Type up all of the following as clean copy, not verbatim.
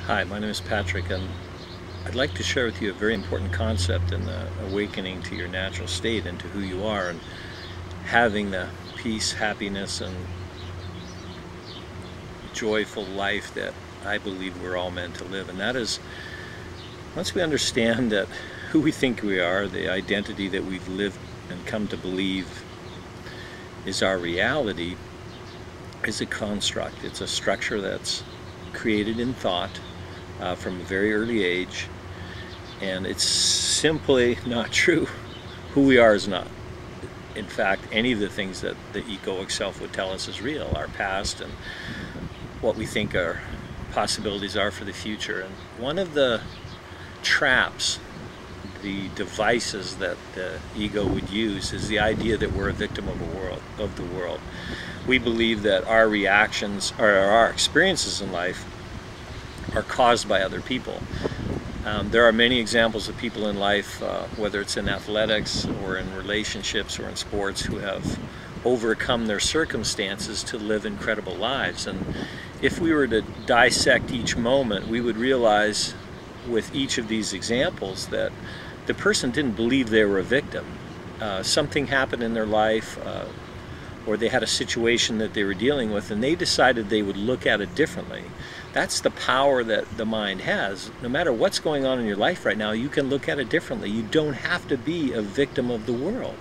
Hi, my name is Patrick, and I'd like to share with you a very important concept in the awakening to your natural state and to who you are, and having the peace, happiness, and joyful life that I believe we're all meant to live. And that is, once we understand that who we think we are, the identity that we've lived and come to believe is our reality, is a construct. It's a structure that's created in thought from a very early age, and it's simply not true. Who we are is not. In fact, any of the things that the egoic self would tell us is real, our past and what we think our possibilities are for the future. And one of the traps, the devices that the ego would use, is the idea that we're a victim of the world. We believe that our reactions or our experiences in life are caused by other people. There are many examples of people in life, whether it's in athletics or in relationships or in sports, who have overcome their circumstances to live incredible lives. And if we were to dissect each moment, we would realize with each of these examples that the person didn't believe they were a victim. Something happened in their life, or they had a situation that they were dealing with, and they decided they would look at it differently. That's the power that the mind has. No matter what's going on in your life right now, you can look at it differently. You don't have to be a victim of the world.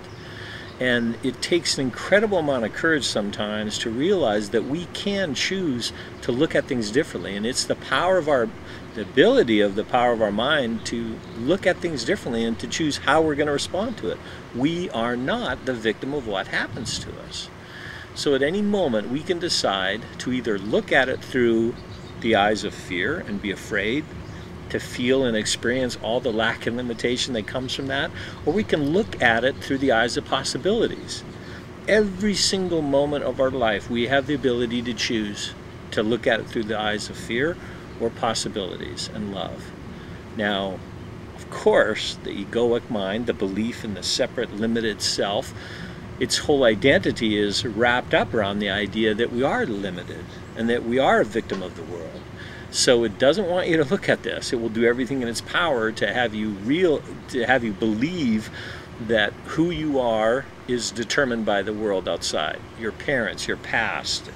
And it takes an incredible amount of courage sometimes to realize that we can choose to look at things differently. And it's the power of the ability of the power of our mind to look at things differently and to choose how we're going to respond to it. We are not the victim of what happens to us. So at any moment we can decide to either look at it through the eyes of fear and be afraid, to feel and experience all the lack and limitation that comes from that, or we can look at it through the eyes of possibilities. Every single moment of our life we have the ability to choose to look at it through the eyes of fear or possibilities and love. Now, of course, the egoic mind, the belief in the separate, limited self, its whole identity is wrapped up around the idea that we are limited and that we are a victim of the world. So it doesn't want you to look at this. It will do everything in its power to have you believe that who you are is determined by the world outside. Your parents, your past,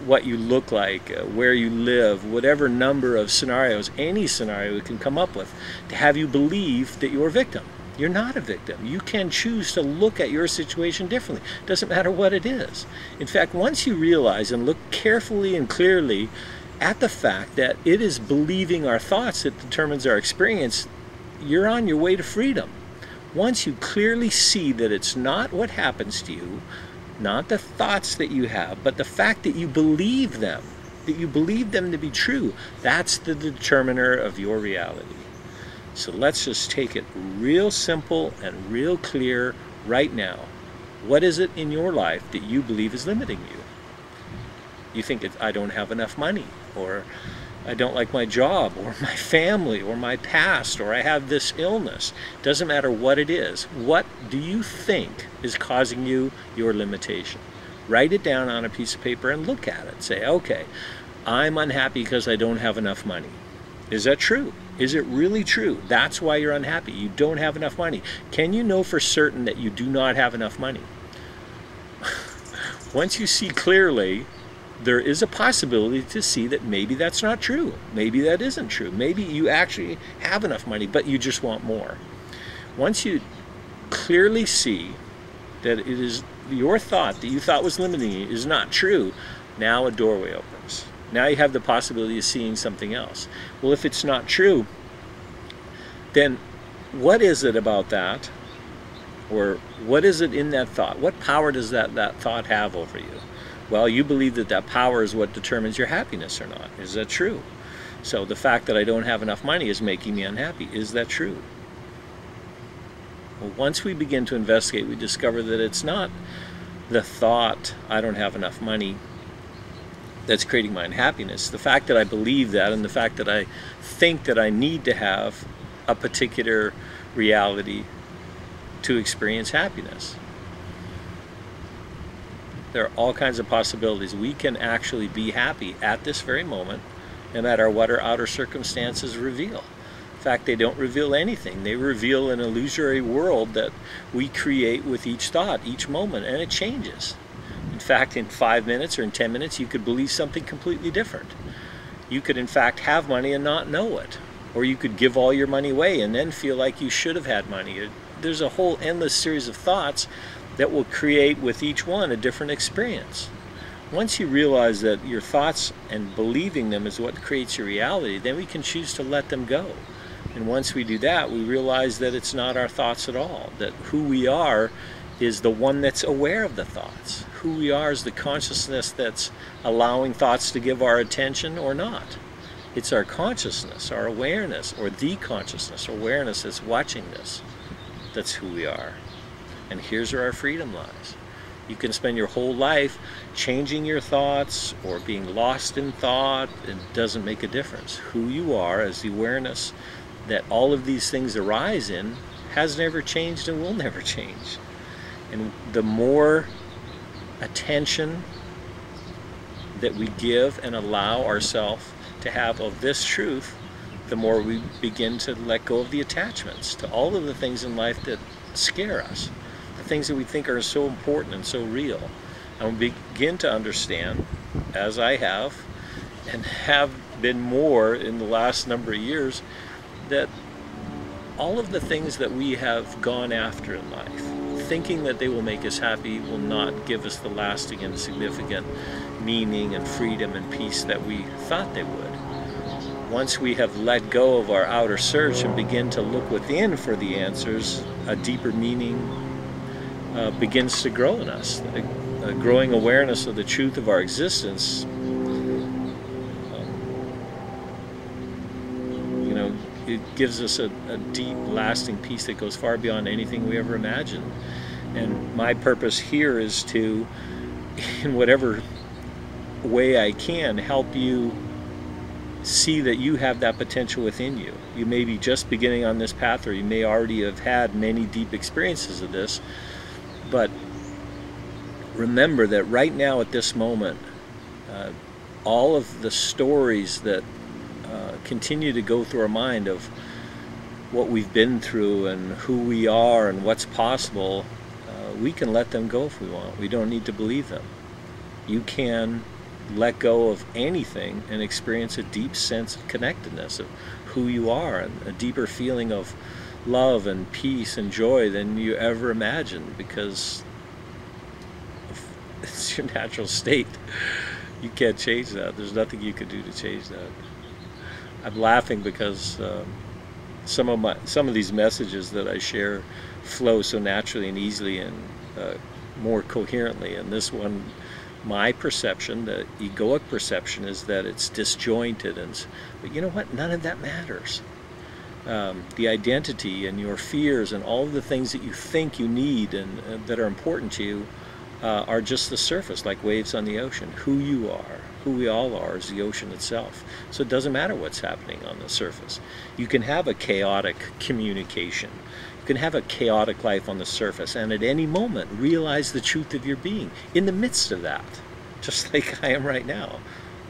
what you look like, where you live, whatever number of scenarios, any scenario it can come up with, to have you believe that you're a victim. You're not a victim. You can choose to look at your situation differently. It doesn't matter what it is. In fact, once you realize and look carefully and clearly at the fact that it is believing our thoughts that determines our experience, you're on your way to freedom. Once you clearly see that it's not what happens to you, not the thoughts that you have, but the fact that you believe them, to be true, that's the determiner of your reality. So let's just take it real simple and real clear right now. What is it in your life that you believe is limiting you? You think I don't have enough money, or I don't like my job, or my family, or my past, or I have this illness. Doesn't matter what it is. What do you think is causing you your limitation? Write it down on a piece of paper and look at it. Say, okay, I'm unhappy because I don't have enough money. Is that true? Is it really true? That's why you're unhappy. You don't have enough money. Can you know for certain that you do not have enough money? Once you see clearly, there is a possibility to see that maybe that's not true. Maybe that isn't true. Maybe you actually have enough money, but you just want more. Once you clearly see that it is your thought that you thought was limiting you is not true, now a doorway opens. Now you have the possibility of seeing something else. Well, if it's not true, then what is it about that? Or what is it in that thought? What power does that thought have over you? Well, you believe that power is what determines your happiness or not. Is that true? So the fact that I don't have enough money is making me unhappy. Is that true? Well, once we begin to investigate, we discover that it's not the thought, I don't have enough money, that's creating my unhappiness. The fact that I believe that, and the fact that I think that I need to have a particular reality to experience happiness. There are all kinds of possibilities. We can actually be happy at this very moment no matter what our outer circumstances reveal. In fact, they don't reveal anything. They reveal an illusory world that we create with each thought, each moment, and it changes. In fact, in 5 minutes or in 10 minutes, you could believe something completely different. You could, in fact, have money and not know it. Or you could give all your money away and then feel like you should have had money. There's a whole endless series of thoughts that will create with each one a different experience. Once you realize that your thoughts and believing them is what creates your reality, then we can choose to let them go. And once we do that, we realize that it's not our thoughts at all, that who we are is the one that's aware of the thoughts. Who we are is the consciousness that's allowing thoughts to give our attention or not. It's our consciousness, our awareness, or the consciousness, awareness that's watching this. That's who we are. And here's where our freedom lies. You can spend your whole life changing your thoughts or being lost in thought. It doesn't make a difference. Who you are as the awareness that all of these things arise in has never changed and will never change. And the more attention that we give and allow ourselves to have of this truth, the more we begin to let go of the attachments to all of the things in life that scare us, the things that we think are so important and so real. And we begin to understand, as I have, and have been more in the last number of years, that all of the things that we have gone after in life, thinking that they will make us happy, will not give us the lasting and significant meaning and freedom and peace that we thought they would. Once we have let go of our outer search and begin to look within for the answers, a deeper meaning begins to grow in us. A growing awareness of the truth of our existence, it gives us a deep, lasting peace that goes far beyond anything we ever imagined. And my purpose here is to, in whatever way I can, help you see that you have that potential within you. You may be just beginning on this path, or you may already have had many deep experiences of this, but remember that right now at this moment, all of the stories that continue to go through our mind of what we've been through and who we are and what's possible, we can let them go if we want. We don't need to believe them. You can let go of anything and experience a deep sense of connectedness of who you are, and a deeper feeling of love and peace and joy than you ever imagined, because it's your natural state. You can't change that. There's nothing you can do to change that. I'm laughing because some of these messages that I share flow so naturally and easily and more coherently. And this one, my perception, the egoic perception, is that it's disjointed. But you know what? None of that matters. The identity and your fears and all of the things that you think you need and that are important to you are just the surface, like waves on the ocean. Who you are, who we all are, is the ocean itself. So it doesn't matter what's happening on the surface. You can have a chaotic communication. You can have a chaotic life on the surface, and at any moment realize the truth of your being in the midst of that, just like I am right now.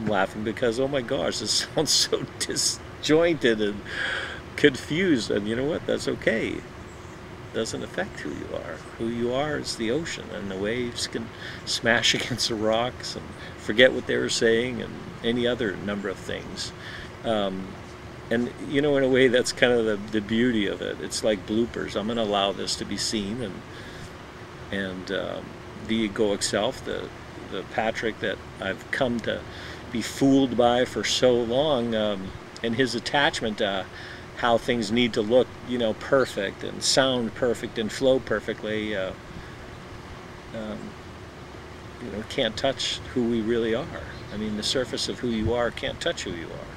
I'm laughing because, oh my gosh, this sounds so disjointed and confused, and you know what? That's okay. Doesn't affect who you are. Who you are is the ocean, and the waves can smash against the rocks and forget what they were saying and any other number of things. And you know, in a way, that's kind of the beauty of it. It's like bloopers. I'm going to allow this to be seen, and the egoic self, the Patrick that I've come to be fooled by for so long, and his attachment to how things need to look, perfect and sound perfect and flow perfectly, can't touch who we really are. I mean, the surface of who you are can't touch who you are.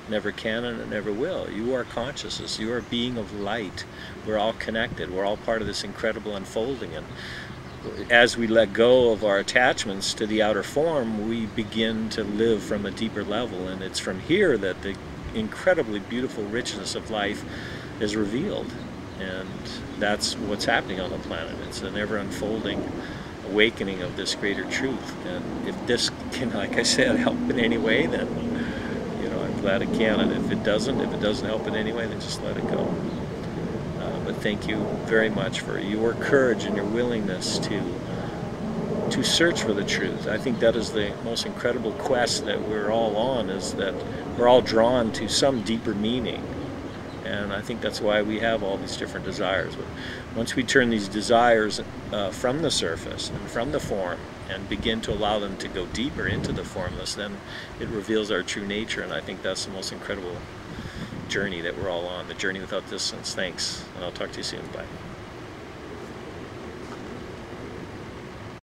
Never can, and it never will. You are consciousness. You are a being of light. We're all connected. We're all part of this incredible unfolding. And as we let go of our attachments to the outer form, we begin to live from a deeper level. And it's from here that the incredibly beautiful richness of life is revealed. And that's what's happening on the planet. It's an ever unfolding awakening of this greater truth. And if this can, like I said, help in any way, then glad it can. And if it doesn't help in any way, then just let it go. But thank you very much for your courage and your willingness to search for the truth. I think that is the most incredible quest that we're all on, is that we're all drawn to some deeper meaning. And I think that's why we have all these different desires. But once we turn these desires from the surface and from the form and begin to allow them to go deeper into the formless, then it reveals our true nature. And I think that's the most incredible journey that we're all on, the journey without distance. Thanks, and I'll talk to you soon. Bye.